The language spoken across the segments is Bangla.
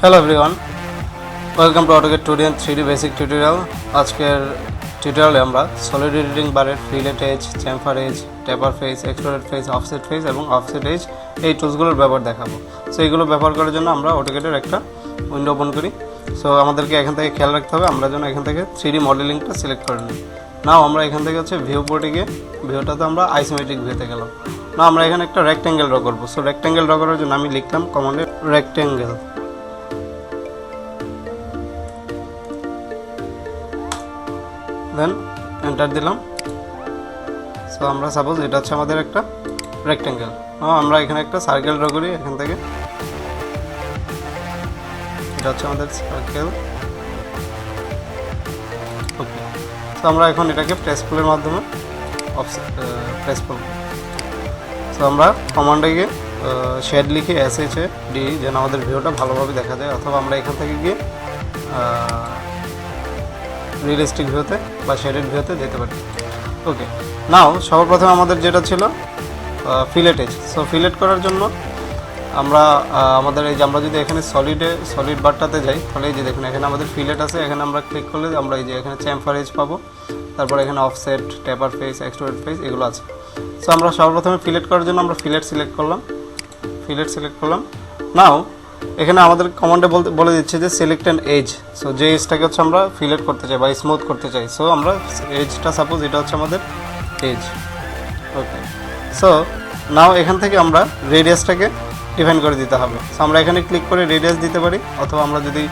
Hello everyone, welcome to AutoCAD 2D and 3D basic tutorial. আজকের টিউটোরিয়ালে আমরা সলিড এডিটিং বারের fillet edge, chamfer edge, taper face, extruded face, offset face এবং অফসেট এজ এই টুলসগুলোর ব্যবহার দেখাবো। সো এইগুলো ব্যবহার করার জন্য আমরা AutoCAD-এর একটা উইন্ডো ওপেন করি। সো আমাদেরকে এখান থেকে খেয়াল রাখতে হবে আমরা যেন এখান থেকে 3D মডেলিংটা সিলেক্ট করে নিই। নাও আমরা এখান থেকে হচ্ছে ভিউ পোর্টে গিয়ে ভিউটাতে আমরা আইসোমেট্রিক ভিউতে গেলাম। না আমরা এখানে একটা রেক্ট্যাঙ্গেল ড্র করবো। সো রেক্ট্যাঙ্গেল ড্র করার জন্য আমি লিখলাম কমান্ডে রেক্ট্যাঙ্গেল, দেন এন্টার দিলাম। সো আমরা সাপোজ এটা হচ্ছে আমাদের একটা রেক্ট্যাঙ্গেল। আমরা এখানে একটা সার্কেল ড্র করি এখান থেকে, এটা হচ্ছে আমাদের সার্কেল। ওকে, তো আমরা এখন এটাকে প্রেস পুলের মাধ্যমে প্রেস পুল। সো আমরা কমান্ডে গিয়ে শেড লিখে SHAD যেন আমাদের ভিউটা ভালোভাবে দেখা যায়, অথবা আমরা এখান থেকে গিয়ে রিয়েলিস্টিক ভিউতে বা শেডেড ভিউতে যেতে পারি। ওকে, নাও সর্বপ্রথম আমাদের যেটা ছিল ফিলেট এজ। সো ফিলেট করার জন্য আমরা আমাদের এই যে আমরা যদি এখানে সলিড বারটাতে যাই, তাহলে এই যে দেখুন এখানে আমাদের ফিলেট আছে। এখানে আমরা ক্লিক করলে আমরা এই যে এখানে চ্যাম্ফার এজ পাবো, তারপর এখানে অফসেট, টেপার ফেস, এক্সট্রুডেড ফেস এগুলো আছে। সো আমরা সর্বপ্রথমে ফিলেট করার জন্য আমরা ফিলেট সিলেক্ট করলাম। নাও এখানে আমাদের কমান্ডে বলে দিচ্ছে যে সিলেক্ট অ্যান এজ। সো যে এজটাকে হচ্ছে আমরা ফিলেট করতে চাই বা স্মুথ করতে চাই। সো আমরা এজটা সাপোজ এটা হচ্ছে আমাদের এজ। ওকে, সো নাও এখান থেকে আমরা রেডিয়াসটাকে ডিফাইন করে দিতে হবে। সো আমরা এখানে ক্লিক করে রেডিয়াস দিতে পারি, অথবা আমরা যদি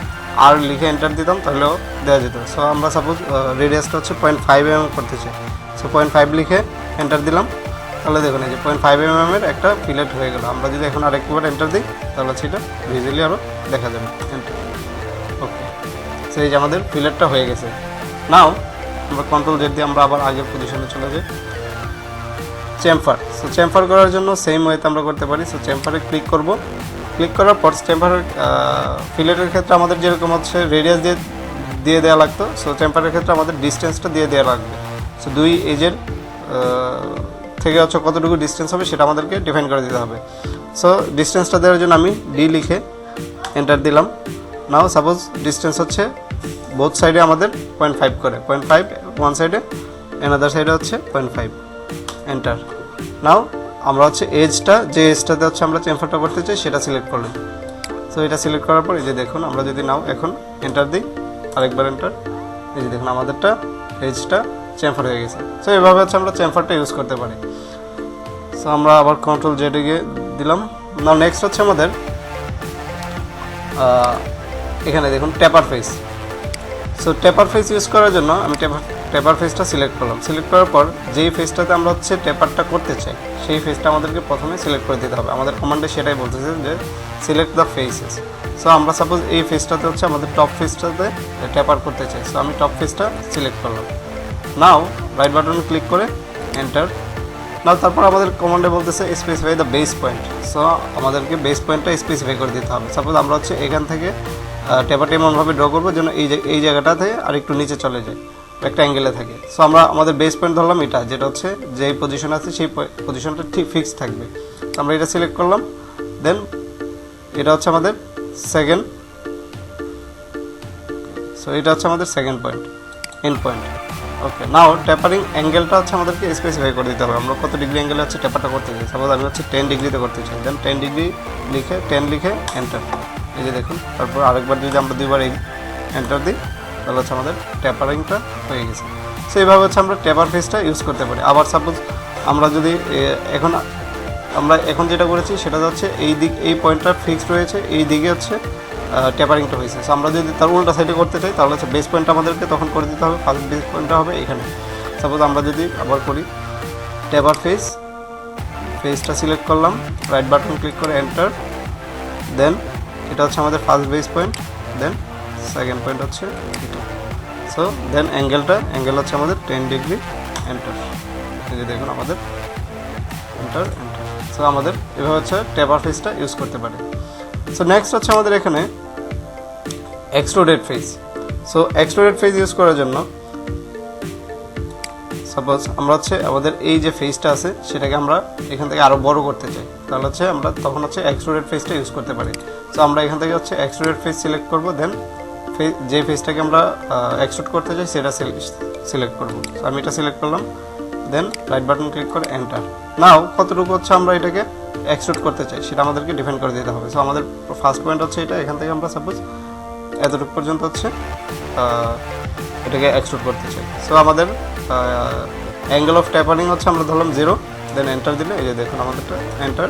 আর লিখে এন্টার দিতাম তাহলেও দেওয়া যেত। সো আমরা সাপোজ রেডিয়াসটা হচ্ছে 0.5 mm করতে চাই। সো 0.5 লিখে এন্টার দিলাম, তাহলে দেখুন এই যে 0.5 mm এর একটা ফিলেট হয়ে গেল। আমরা যদি এখন আরেকবার এন্টার দিই তাহলে সেটা ভিজুয়ালি আরও দেখা যাবে। এন্টার। ওকে, সো এই যে আমাদের ফিলেটটা হয়ে গেছে। নাও আমরা কন্ট্রোল Z দিয়ে আমরা আবার আগের পজিশনে চলে যাই। চ্যাম্ফার। সো চ্যাম্ফার করার জন্য সেম ওয়েতে আমরা করতে পারি। সো চ্যাম্ফারে ক্লিক করব। ক্লিক করার পর চ্যাম্ফারের ফিলেটের ক্ষেত্রে আমাদের যেরকম হচ্ছে রেডিয়াস দিয়ে দেওয়া লাগতো, সো চ্যাম্ফারের ক্ষেত্রে আমাদের ডিস্টেন্সটা দিয়ে দেওয়া লাগবে। সো দুই এজের থেকে হচ্ছে কতটুকু ডিস্টেন্স হবে সেটা আমাদেরকে ডিফাইন করে দিতে হবে। সো ডিস্টেন্সটা দেওয়ার জন্য আমি D লিখে এন্টার দিলাম। নাও সাপোজ ডিস্টেন্স হচ্ছে বোথ সাইডে আমাদের 0.5 করে, 0.5 ওয়ান সাইডে, অ্যানাদার সাইডে হচ্ছে 0.5। এন্টার। নাও আমরা হচ্ছে যে এজটাতে হচ্ছে আমরা চ্যাম্ফারটা করতে চাই সেটা সিলেক্ট করলাম। সো এটা সিলেক্ট করার পর এই যে দেখুন আমরা যদি নাও এখন এন্টার দিই, আরেকবার এন্টার, এই যে দেখুন আমাদেরটা এজটা চ্যাম্ফার হয়ে গেছে। সো এভাবে হচ্ছে আমরা চ্যাম্ফারটা ইউজ করতে পারি। সো আমরা আবার কন্ট্রোল Z গিয়ে দিলাম। নাও নেক্সট হচ্ছে আমাদের এখানে দেখুন টেপার ফেস। সো টেপার ফেস ইউজ করার জন্য আমি টেপার ফেসটা সিলেক্ট করলাম। সিলেক্ট করার পর যেই ফেসটাতে আমরা হচ্ছে টেপারটা করতে চাই সেই ফেসটা আমাদেরকে প্রথমে সিলেক্ট করে দিতে হবে। আমাদের কমান্ডে সেটাই বলতেছে যে সিলেক্ট দ্য ফেসেস। সো আমরা সাপোজ এই ফেসটাতে হচ্ছে আমাদের টপ ফেসটাতে টেপার করতে চাই। সো আমি টপ ফেসটা সিলেক্ট করলাম। নাও রাইট বাটন ক্লিক করে এন্টার। নাও তারপর আমাদের কমান্ডে বলতেছে specify the base point. So আমাদেরকে বেস পয়েন্টটা স্পেসিফাই করে দিতে হবে। সাপোজ আমরা হচ্ছে এখান থেকে টেপারটা এমনভাবে ড্র করবো যেন এই জায়গাটাতে আর একটু নিচে চলে যায়, একটা অ্যাঙ্গেলে থাকে। সো আমরা আমাদের বেস পয়েন্ট ধরলাম এটা, যেটা হচ্ছে যেই পজিশন আছে সেই পজিশনটা ঠিক ফিক্স থাকবে। তো আমরা এটা সিলেক্ট করলাম। দেন এটা হচ্ছে আমাদের সেকেন্ড, সো এটা হচ্ছে আমাদের সেকেন্ড পয়েন্ট, এন্ড পয়েন্ট। ওকে, নাও টেপারিং অ্যাঙ্গেলটা হচ্ছে আমাদেরকে স্পেসিফাই করে দিতে হবে। আমরা কত ডিগ্রি অ্যাঙ্গেলে হচ্ছে টেপারটা করতে চাই। সাপোজ আমি হচ্ছে 10 ডিগ্রিতে করতে চাই। দেন 10 ডিগ্রি লিখে 10 লিখে এন্টার। এই যে দেখুন, তারপর আরেকবার যদি আমরা দুইবার এন্টার দিই তাহলে হচ্ছে আমাদের টেপারিংটা হয়ে গেছে। সো এইভাবে হচ্ছে আমরা টেপার ফেসটা ইউজ করতে পারি। আবার সাপোজ আমরা যদি এখন যেটা করেছি সেটা হচ্ছে এই পয়েন্টটা ফিক্সড রয়েছে, এই দিকে হচ্ছে টেপারিংটা হয়েছে। সো আমরা যদি তার উল্টা সাইডে করতে চাই তাহলে হচ্ছে বেস পয়েন্টটা আমাদেরকে তখন করে দিতে হবে। ফার্স্ট বেস পয়েন্টটা হবে এখানে। সাপোজ আমরা যদি আবার করি টেপার ফেসটা সিলেক্ট করলাম, রাইট বাটন ক্লিক করে এন্টার। দেন এটা হচ্ছে আমাদের first base point, then second point হচ্ছে এটা। সো দেন অ্যাঙ্গেল হচ্ছে আমাদের 10 ডিগ্রি, এন্টার। এই যে দেখুন আমাদের এন্টার। সো আমাদের এভাবে হচ্ছে টেপার ফেসটা ইউজ করতে পারে। সো নেক্সট হচ্ছে আমাদের এখানে extruded face. So extruded face use করার জন্য সাপোজ আমরা হচ্ছে আমাদের এই যে ফেসটা আছে সেটাকে আমরা এখান থেকে আরও বড় করতে চাই, তাহলে হচ্ছে আমরা তখন হচ্ছে এক্সট্রুডেড ফেসটা ইউজ করতে পারি। সো আমরা এখান থেকে হচ্ছে এক্সট্রুডেড ফেস সিলেক্ট করব, দেন যে ফেসটাকে আমরা এক্সট্রুড করতে চাই সেটা সিলেক্ট করব। সো আমি এটা সিলেক্ট করলাম, দেন রাইট বাটন ক্লিক করে এন্টার। নাও কতটুকু হচ্ছে আমরা এটাকে এক্সট্রুড করতে চাই সেটা আমাদেরকে ডিফাইন করে দিতে হবে। সো আমাদের ফার্স্ট পয়েন্ট হচ্ছে এটা, এখান থেকে আমরা সাপোজ এতটুকু পর্যন্ত হচ্ছে এটাকে এক্সট্রুড করতে চাই। সো আমাদের অ্যাঙ্গেল অফ ট্যাপারিং হচ্ছে আমরা ধরলাম 0, দেন এন্টার দিলে এই যে দেখুন আমাদেরটা এন্টার,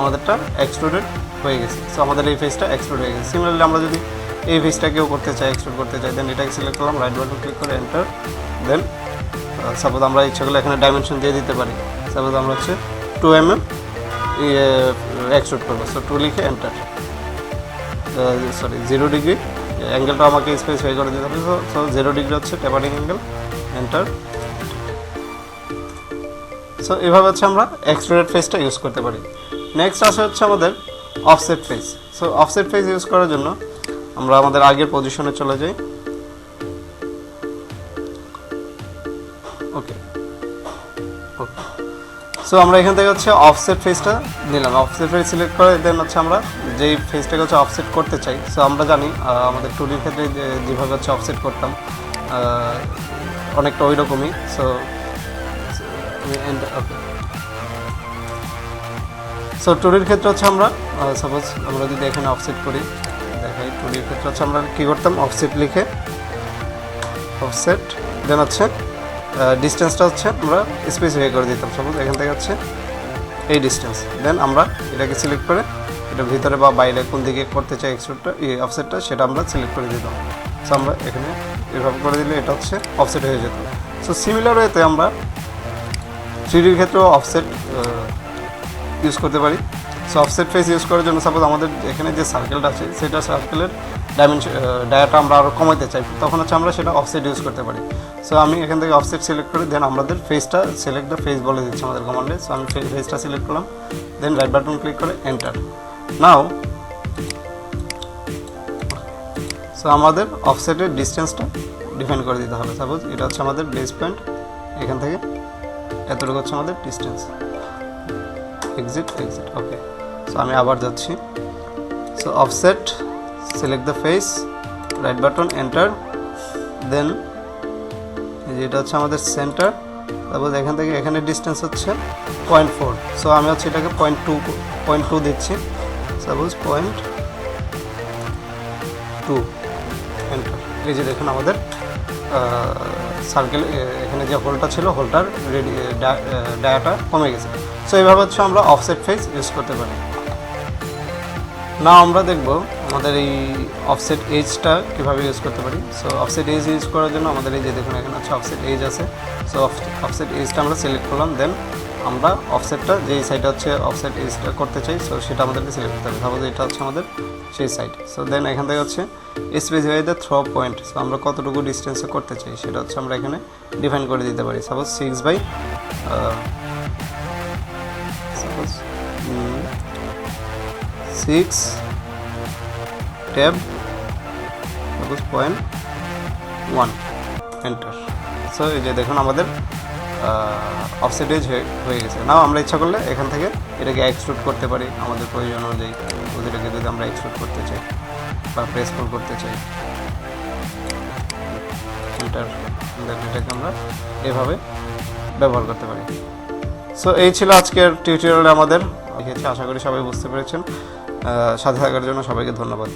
আমাদেরটা এক্সট্রুডেড হয়ে গেছে। সো আমাদের এই ফেসটা এক্সট্রুড হয়ে গেছে। সিমিলারলি আমরা যদি এই ফেসটাকেও করতে চাই, এক্সট্রুড করতে চাই, দেন এটাকে সিলেক্ট করলাম, রাইট বাটন ক্লিক করে এন্টার, দেন সাপোজ আমরা ইচ্ছা করলে এখানে ডাইমেনশন দিয়ে দিতে পারি। সাপোজ আমরা হচ্ছে 2 mm এক্সট্রুড করবো। সো 2 লিখে এন্টার, সরি 0 ডিগ্রি অ্যাঙ্গেলটা আমাকে স্পেসিফাই করে দিতে হবে। সো 0 ডিগ্রি হচ্ছে ট্যাপারিং অ্যাঙ্গেল, এন্টার। সো এভাবে হচ্ছে আমরা এক্সট্রুডেড ফেসটা ইউজ করতে পারি। নেক্সট আসে হচ্ছে আমাদের offset face. So offset face use করার জন্য আমরা আমাদের আগের পজিশনে চলে যাই। ওকে, সো আমরা এখান থেকে হচ্ছে অফসেট ফেসটা নিলাম, অফসেট ফেস সিলেক্ট করে দেন হচ্ছে আমরা যেই ফেসটাকে হচ্ছে অফসেট করতে চাই। সো আমরা জানি আমাদের 2Dর ক্ষেত্রে যেভাবে হচ্ছে অফসেট করতাম অনেকটা ওই রকমই। সো ওকে, সো 2Dর ক্ষেত্রে হচ্ছে আমরা সাপোজ আমরা যদি এখানে অফসেট করি, দেখাই 2Dর ক্ষেত্রে হচ্ছে আমরা কী করতাম, অফসেট লিখে অফসেট, দেন হচ্ছে ডিস্টেন্সটা হচ্ছে আমরা স্পেসিফাই করে দিতাম। সাপোজ এখান থেকে হচ্ছে এই ডিস্টেন্স, দেন আমরা এটাকে সিলেক্ট করে এটা ভিতরে বা বাইরে কোন দিকে করতে চাই এক্সট্রুডটা অফসেটটা সেটা আমরা সিলেক্ট করে দিতাম। সো আমরা এখানে এভাবে করে দিলে এটা হচ্ছে অফসেট হয়ে যেত। সো সিমিলার ওয়েতে আমরা 3Dর ক্ষেত্রেও অফসেট ইউজ করতে পারি। সো অফসেট ফেস ইউজ করার জন্য সাপোজ আমাদের এখানে যে সার্কেলটা আছে সেটা সার্কেলের ডায়াটা আমরা আরও কমাইতে চাই, তখন হচ্ছে আমরা সেটা অফসেট ইউজ করতে পারি। সো আমি এখান থেকে অফসেট সিলেক্ট করি, দেন আমাদের ফেসটা সিলেক্ট দ্য ফেস বলে দিচ্ছি আমাদের কমান্ডে। সো আমি ফেসটা সিলেক্ট করলাম, দেন রাইট বাটন ক্লিক করে এন্টার। নাও সো আমাদের অফসেটের ডিস্টেন্সটা ডিফাইন করে দিতে হবে। সাপোজ এটা হচ্ছে আমাদের বেস পয়েন্ট, এখান থেকে এতটুকু হচ্ছে আমাদের ডিস্টেন্স, এক্সিট। ওকে, সো আমি আবার যাচ্ছি। So offset, select the face, right button enter, then এটা হচ্ছে আমাদের সেন্টার। তারপর এখান থেকে এখানে ডিস্টেন্স হচ্ছে 0.4। সো আমি হচ্ছে এটাকে 0.2 দিচ্ছি। Suppose 0.2 enter. এই যে দেখুন আমাদের সার্কেল এখানে যে হোলটা ছিল হোলটার ডায়াটা কমে গেছে। সো এইভাবে হচ্ছে আমরা অফসেট ফেস ইউজ করতে পারি। না আমরা দেখব আমাদের এই অফসেট এজটা কীভাবে ইউজ করতে পারি। সো অফসেট এজ ইউজ করার জন্য আমাদের এই যে দেখুন এখানে হচ্ছে অফসেট এজ আছে। সো অফসেট এজটা আমরা সিলেক্ট করলাম, দেন আমরা অফসেটটা যেই সাইডে হচ্ছে অফসেট এজটা করতে চাই সো সেটা আমাদেরকে সিলেক্ট করতে হবে। তারপরে এটা হচ্ছে আমাদের সেই সাইড। সো দেন এখান থেকে হচ্ছে specify the through point. So আমরা কতটুকু ডিস্টেন্সে করতে চাই সেটা হচ্ছে আমরা এখানে ডিফাইন করে দিতে পারি। Suppose 6 tab, suppose 0.1 enter. So এই যে দেখুন আমাদের অফসেট এজ হয়ে গেছে। নাও আমরা ইচ্ছা করলে এখান থেকে এটাকে এক্সট্রুড করতে পারি আমাদের প্রয়োজন অনুযায়ী। এটাকে যদি আমরা এক্সট্রুড করতে চাই বা প্রেস করতে চাই, এন্টার, দেন এটাকে আমরা এভাবে ব্যবহার করতে পারি। সো এই ছিল আজকের টিউটোরিয়ালে আমাদের দেখেছি। আশা করি সবাই বুঝতে পেরেছেন। সাথে থাকার জন্য সবাইকে ধন্যবাদ।